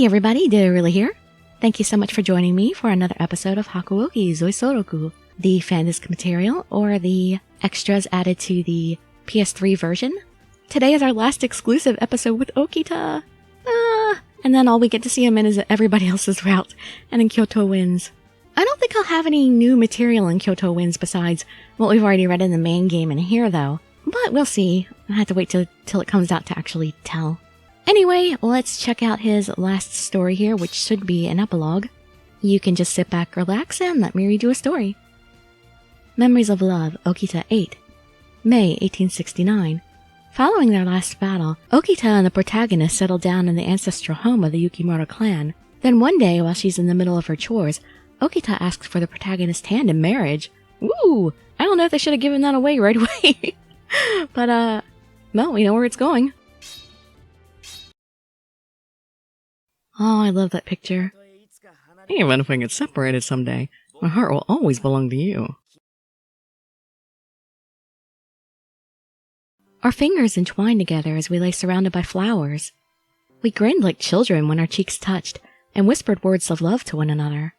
Hey everybody, Dirili here. Thank you so much for joining me for another episode of Hakuouki Zuisoroku, the fan disc material, or the extras added to the PS3 version. Today is our last exclusive episode with Okita. And then all we get to see him in is everybody else's route, and in Kyoto Winds. I don't think I'll have any new material in Kyoto Winds besides what we've already read in the main game in here, though. But we'll see. I have to wait till it comes out to actually tell. Anyway, let's check out his last story here, which should be an epilogue. You can just sit back, relax, and let me read you a story. Memories of Love, Okita 8, May 1869. Following their last battle, Okita and the protagonist settled down in the ancestral home of the Yukimura clan. Then one day, while she's in the middle of her chores, Okita asks for the protagonist's hand in marriage. Woo! I don't know if they should have given that away right away. But, well, we know where it's going. Oh, I love that picture. Even if we get separated someday, my heart will always belong to you. Our fingers entwined together as we lay surrounded by flowers. We grinned like children when our cheeks touched and whispered words of love to one another.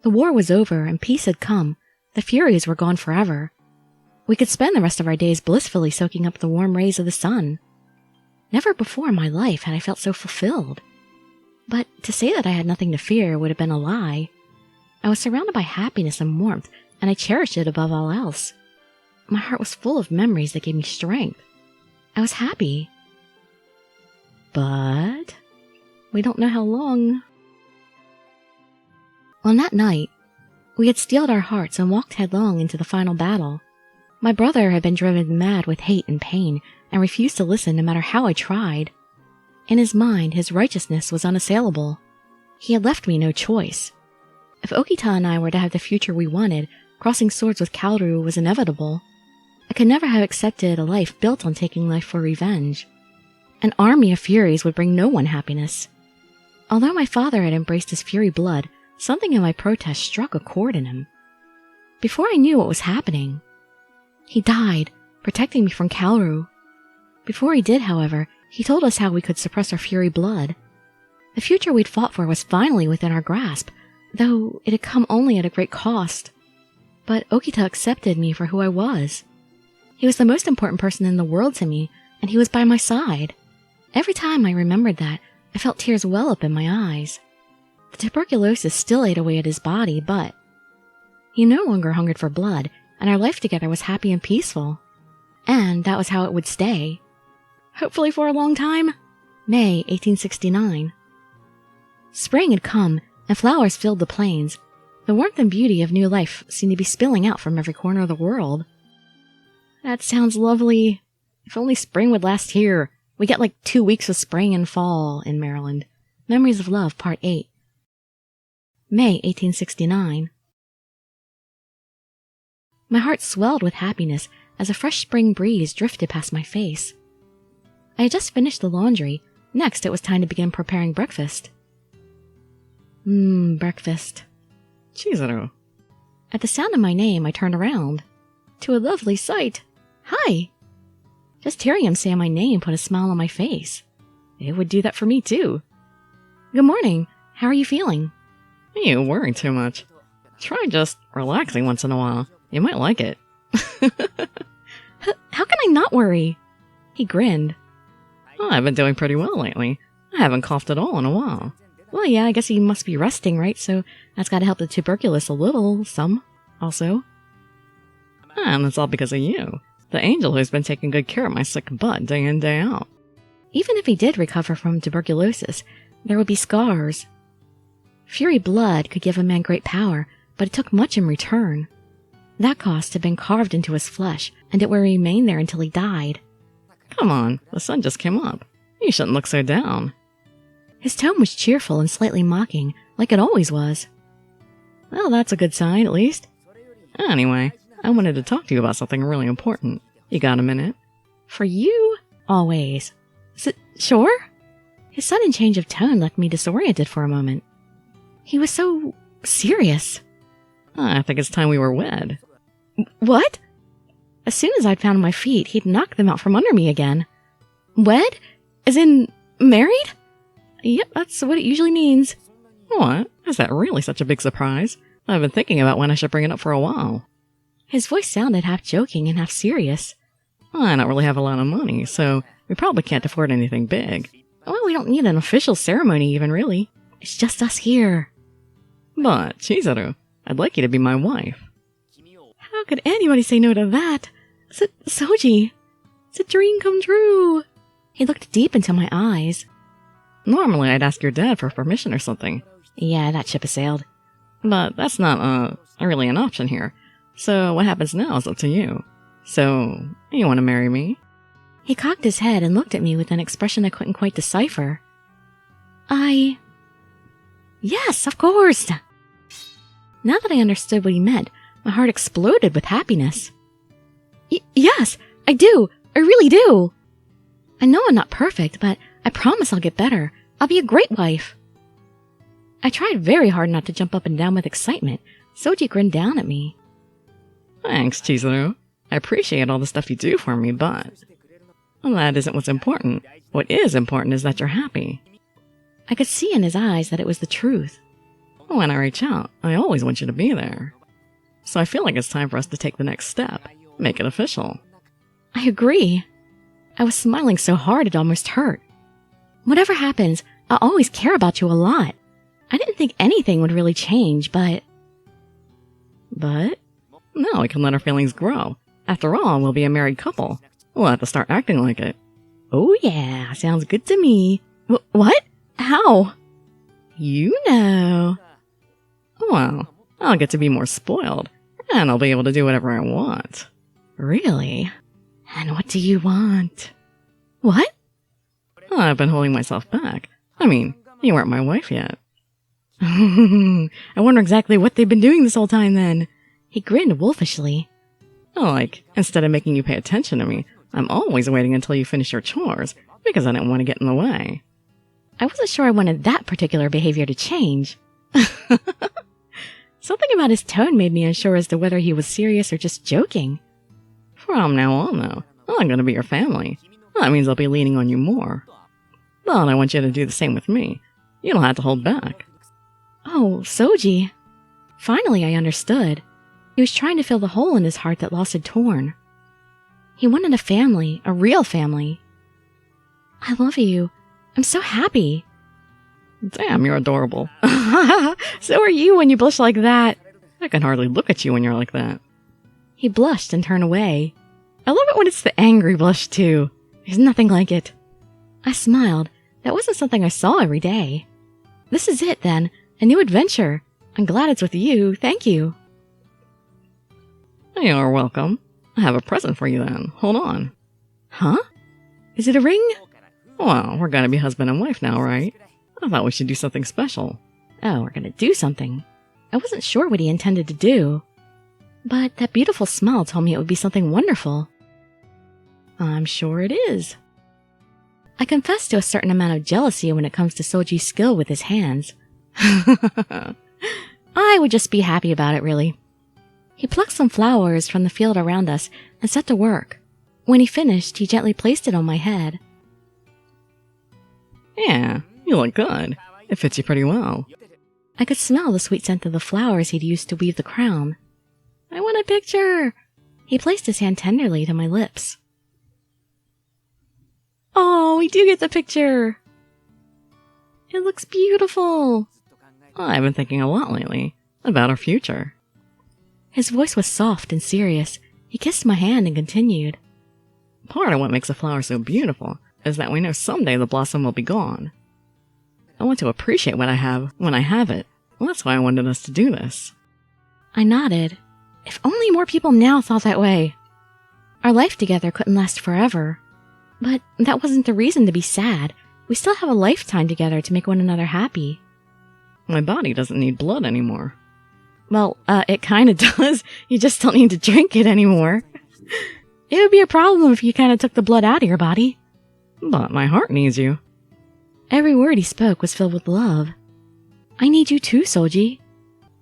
The war was over and peace had come. The Furies were gone forever. We could spend the rest of our days blissfully soaking up the warm rays of the sun. Never before in my life had I felt so fulfilled. But to say that I had nothing to fear would have been a lie. I was surrounded by happiness and warmth, and I cherished it above all else. My heart was full of memories that gave me strength. I was happy. But we don't know how long. On that night, we had steeled our hearts and walked headlong into the final battle. My brother had been driven mad with hate and pain and refused to listen no matter how I tried. In his mind, his righteousness was unassailable. He had left me no choice. If Okita and I were to have the future we wanted, crossing swords with Kaoru was inevitable. I could never have accepted a life built on taking life for revenge. An army of Furies would bring no one happiness. Although my father had embraced his Fury blood, something in my protest struck a chord in him. Before I knew what was happening, he died, protecting me from Kaoru. Before he did, however, he told us how we could suppress our Fury blood. The future we'd fought for was finally within our grasp, though it had come only at a great cost. But Okita accepted me for who I was. He was the most important person in the world to me, and he was by my side. Every time I remembered that, I felt tears well up in my eyes. The tuberculosis still ate away at his body, but he no longer hungered for blood, and our life together was happy and peaceful. And that was how it would stay. Hopefully for a long time. May 1869. Spring had come, and flowers filled the plains. The warmth and beauty of new life seemed to be spilling out from every corner of the world. That sounds lovely. If only spring would last here. We get like 2 weeks of spring and fall in Maryland. Memories of Love, Part 8. May 1869. My heart swelled with happiness as a fresh spring breeze drifted past my face. I had just finished the laundry. Next, it was time to begin preparing breakfast. Breakfast. Chizuru. At the sound of my name, I turned around. To a lovely sight. Hi! Just hearing him say my name put a smile on my face. It would do that for me, too. Good morning. How are you feeling? You worry too much. Try just relaxing once in a while. You might like it. How can I not worry? He grinned. Oh, I've been doing pretty well lately. I haven't coughed at all in a while. Well, yeah, I guess you must be resting, right? So that's got to help the tuberculosis a little, also. And that's all because of you. The angel who's been taking good care of my sick butt day in, day out. Even if he did recover from tuberculosis, there would be scars. Fury blood could give a man great power, but it took much in return. That cost had been carved into his flesh, and it would remain there until he died. Come on, the sun just came up. You shouldn't look so down. His tone was cheerful and slightly mocking, like it always was. Well, that's a good sign, at least. Anyway, I wanted to talk to you about something really important. You got a minute? For you? Always. Sure? His sudden change of tone left me disoriented for a moment. He was so serious. I think it's time we were wed. What? As soon as I'd found my feet, he'd knocked them out from under me again. Wed? As in, married? Yep, that's what it usually means. What? Is that really such a big surprise? I've been thinking about when I should bring it up for a while. His voice sounded half joking and half serious. I don't really have a lot of money, so we probably can't afford anything big. Well, we don't need an official ceremony even, really. It's just us here. But, Chizuru, I'd like you to be my wife. How could anybody say no to that? Souji, it's a dream come true. He looked deep into my eyes. Normally, I'd ask your dad for permission or something. Yeah, that ship has sailed. But that's not, really an option here. So what happens now is up to you. So, you want to marry me? He cocked his head and looked at me with an expression I couldn't quite decipher. Yes, of course! Now that I understood what he meant, my heart exploded with happiness. Yes, I do! I really do! I know I'm not perfect, but I promise I'll get better. I'll be a great wife. I tried very hard not to jump up and down with excitement. Souji grinned down at me. Thanks, Chizuru. I appreciate all the stuff you do for me, but that isn't what's important. What is important is that you're happy. I could see in his eyes that it was the truth. When I reach out, I always want you to be there. So I feel like it's time for us to take the next step. Make it official. I agree. I was smiling so hard it almost hurt. Whatever happens, I'll always care about you a lot. I didn't think anything would really change, but... But? No, we can let our feelings grow. After all, we'll be a married couple. We'll have to start acting like it. Oh yeah, sounds good to me. What? How? You know. Well, I'll get to be more spoiled, and I'll be able to do whatever I want. Really? And what do you want? What? I've been holding myself back. I mean, you weren't my wife yet. I wonder exactly what they've been doing this whole time then. He grinned wolfishly. Like, instead of making you pay attention to me, I'm always waiting until you finish your chores, because I didn't want to get in the way. I wasn't sure I wanted that particular behavior to change. Something about his tone made me unsure as to whether he was serious or just joking. From now on, though, I'm going to be your family. That means I'll be leaning on you more. But I want you to do the same with me. You don't have to hold back. Oh, Souji. Finally, I understood. He was trying to fill the hole in his heart that loss had torn. He wanted a family, a real family. I love you. I'm so happy. Damn, you're adorable. So are you when you blush like that. I can hardly look at you when you're like that. He blushed and turned away. I love it when it's the angry blush, too. There's nothing like it. I smiled. That wasn't something I saw every day. This is it, then. A new adventure. I'm glad it's with you. Thank you. You're welcome. I have a present for you then. Hold on. Huh? Is it a ring? Well, we're gonna be husband and wife now, right? I thought we should do something special. Oh, we're gonna do something. I wasn't sure what he intended to do. But that beautiful smile told me it would be something wonderful. I'm sure it is. I confess to a certain amount of jealousy when it comes to Souji's skill with his hands. I would just be happy about it, really. He plucked some flowers from the field around us and set to work. When he finished, he gently placed it on my head. Yeah, you look good. It fits you pretty well. I could smell the sweet scent of the flowers he'd used to weave the crown. I want a picture! He placed his hand tenderly to my lips. Oh, we do get the picture! It looks beautiful! I've been thinking a lot lately about our future. His voice was soft and serious. He kissed my hand and continued. Part of what makes a flower so beautiful is that we know someday the blossom will be gone. I want to appreciate what I have when I have it. Well, that's why I wanted us to do this. I nodded. If only more people now thought that way. Our life together couldn't last forever. But that wasn't the reason to be sad. We still have a lifetime together to make one another happy. My body doesn't need blood anymore. Well, it kinda does. You just don't need to drink it anymore. It would be a problem if you kinda took the blood out of your body. But my heart needs you. Every word he spoke was filled with love. I need you too, Souji.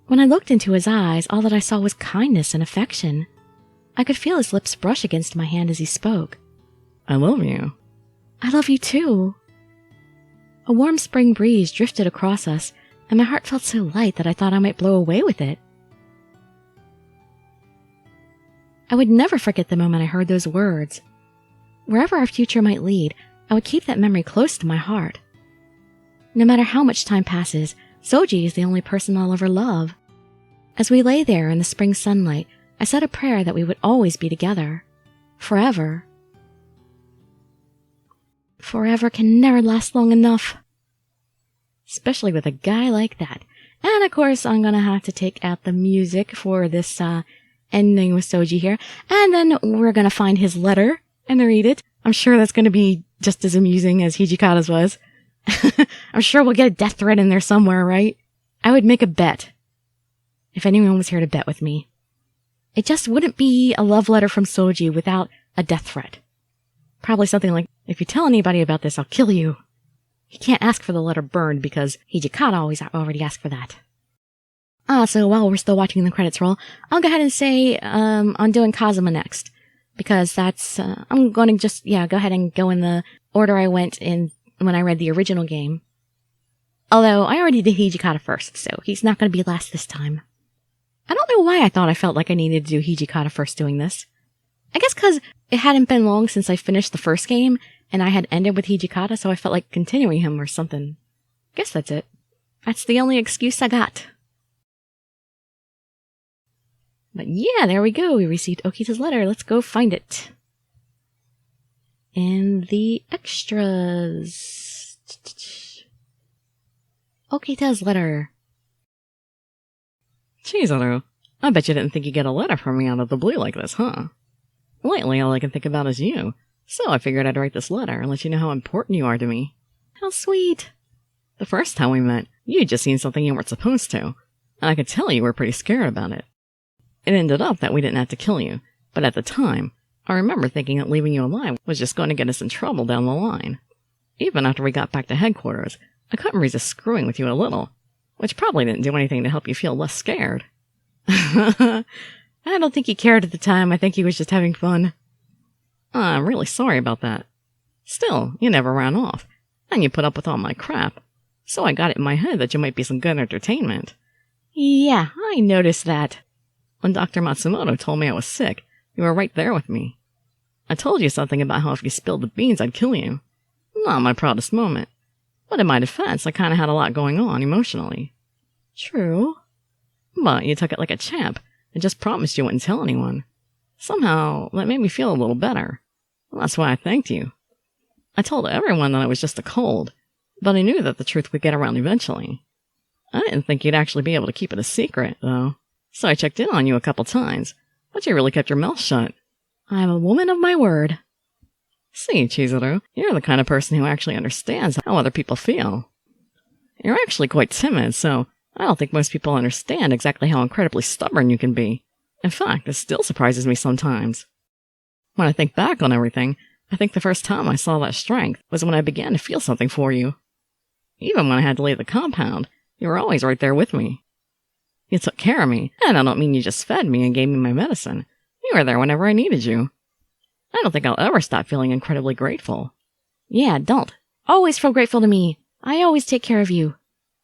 When I looked into his eyes, all that I saw was kindness and affection. I could feel his lips brush against my hand as he spoke. I love you. I love you too. A warm spring breeze drifted across us, and my heart felt so light that I thought I might blow away with it. I would never forget the moment I heard those words. Wherever our future might lead, I would keep that memory close to my heart. No matter how much time passes, Souji is the only person I'll ever love. As we lay there in the spring sunlight, I said a prayer that we would always be together. Forever. Forever can never last long enough. Especially with a guy like that. And of course, I'm gonna have to take out the music for this ending with Souji here. And then we're gonna find his letter and read it. I'm sure that's gonna be just as amusing as Hijikata's was. I'm sure we'll get a death threat in there somewhere, right? I would make a bet. If anyone was here to bet with me. It just wouldn't be a love letter from Souji without a death threat. Probably something like, if you tell anybody about this, I'll kill you. He can't ask for the letter burned because Hijikata already asked for that. So while we're still watching the credits roll, I'll go ahead and say I'm doing Kazuma next. Because that's, I'm going to just, go ahead and go in the order I went in when I read the original game. Although, I already did Hijikata first, so he's not going to be last this time. I don't know why I thought I felt like I needed to do Hijikata first doing this. I guess because it hadn't been long since I finished the first game, and I had ended with Hijikata, so I felt like continuing him or something. Guess that's it. That's the only excuse I got. But yeah, there we go. We received Okita's letter. Let's go find it. And the extras. Okita's letter. Chizuru, I bet you didn't think you'd get a letter from me out of the blue like this, huh? Lately, all I can think about is you, so I figured I'd write this letter and let you know how important you are to me. How sweet. The first time we met, you'd just seen something you weren't supposed to, and I could tell you were pretty scared about it. It ended up that we didn't have to kill you, but at the time, I remember thinking that leaving you alive was just going to get us in trouble down the line. Even after we got back to headquarters, I couldn't resist screwing with you a little, which probably didn't do anything to help you feel less scared. I don't think he cared at the time. I think he was just having fun. I'm really sorry about that. Still, you never ran off, and you put up with all my crap, so I got it in my head that you might be some good entertainment. Yeah, I noticed that. When Dr. Matsumoto told me I was sick, you were right there with me. I told you something about how if you spilled the beans, I'd kill you. Not my proudest moment. But in my defense, I kind of had a lot going on emotionally. True. But you took it like a champ and just promised you wouldn't tell anyone. Somehow, that made me feel a little better. Well, that's why I thanked you. I told everyone that it was just a cold, but I knew that the truth would get around eventually. I didn't think you'd actually be able to keep it a secret, though. So I checked in on you a couple times, but you really kept your mouth shut. I'm a woman of my word. See, Chizuru, you're the kind of person who actually understands how other people feel. You're actually quite timid, so I don't think most people understand exactly how incredibly stubborn you can be. In fact, this still surprises me sometimes. When I think back on everything, I think the first time I saw that strength was when I began to feel something for you. Even when I had to leave the compound, you were always right there with me. You took care of me, and I don't mean you just fed me and gave me my medicine. You were there whenever I needed you. I don't think I'll ever stop feeling incredibly grateful. Yeah, don't. Always feel grateful to me. I always take care of you.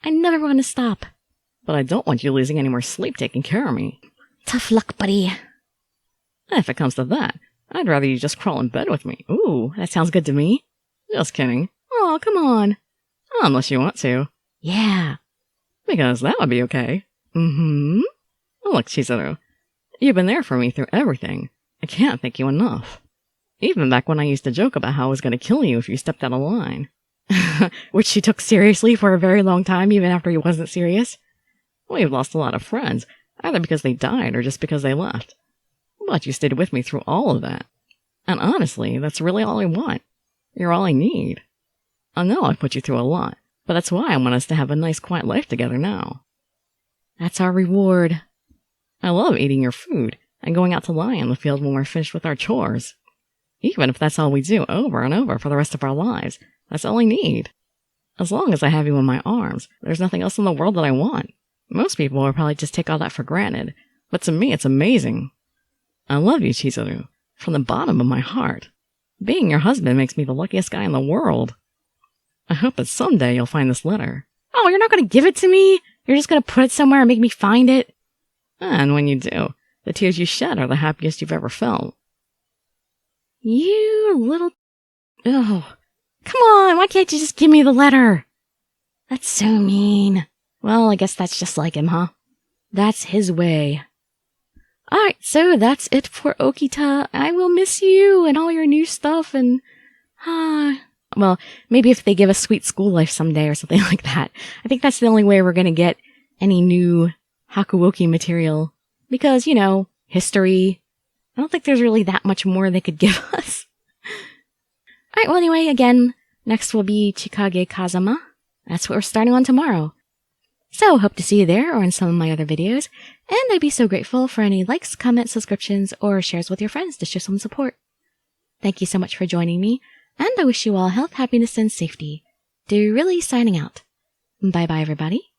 I never want to stop. But I don't want you losing any more sleep taking care of me. Tough luck, buddy. If it comes to that, I'd rather you just crawl in bed with me. Ooh, that sounds good to me. Just kidding. Oh, come on. Unless you want to. Yeah. Because that would be okay. Mm-hmm. Look, Chizuru, you've been there for me through everything. I can't thank you enough. Even back when I used to joke about how I was going to kill you if you stepped out of line. Which she took seriously for a very long time, even after he wasn't serious. We've lost a lot of friends, either because they died or just because they left. But you stayed with me through all of that. And honestly, that's really all I want. You're all I need. I know I've put you through a lot, but that's why I want us to have a nice quiet life together now. That's our reward. I love eating your food and going out to lie in the field when we're finished with our chores. Even if that's all we do over and over for the rest of our lives, that's all I need. As long as I have you in my arms, there's nothing else in the world that I want. Most people will probably just take all that for granted, but to me it's amazing. I love you, Chizuru, from the bottom of my heart. Being your husband makes me the luckiest guy in the world. I hope that someday you'll find this letter. Oh, you're not going to give it to me? You're just going to put it somewhere and make me find it? And when you do, the tears you shed are the happiest you've ever felt. You little... Oh, come on, why can't you just give me the letter? That's so mean. Well, I guess that's just like him, huh? That's his way. Alright, so that's it for Okita. I will miss you and all your new stuff and... well, maybe if they give us Sweet School Life someday or something like that. I think that's the only way we're gonna get any new Hakuouki material. Because, you know, history. I don't think there's really that much more they could give us. Alright, well anyway, again, next will be Chikage Kazama. That's what we're starting on tomorrow. So, hope to see you there or in some of my other videos, and I'd be so grateful for any likes, comments, subscriptions, or shares with your friends to show some support. Thank you so much for joining me, and I wish you all health, happiness, and safety. Dirili signing out. Bye bye everybody.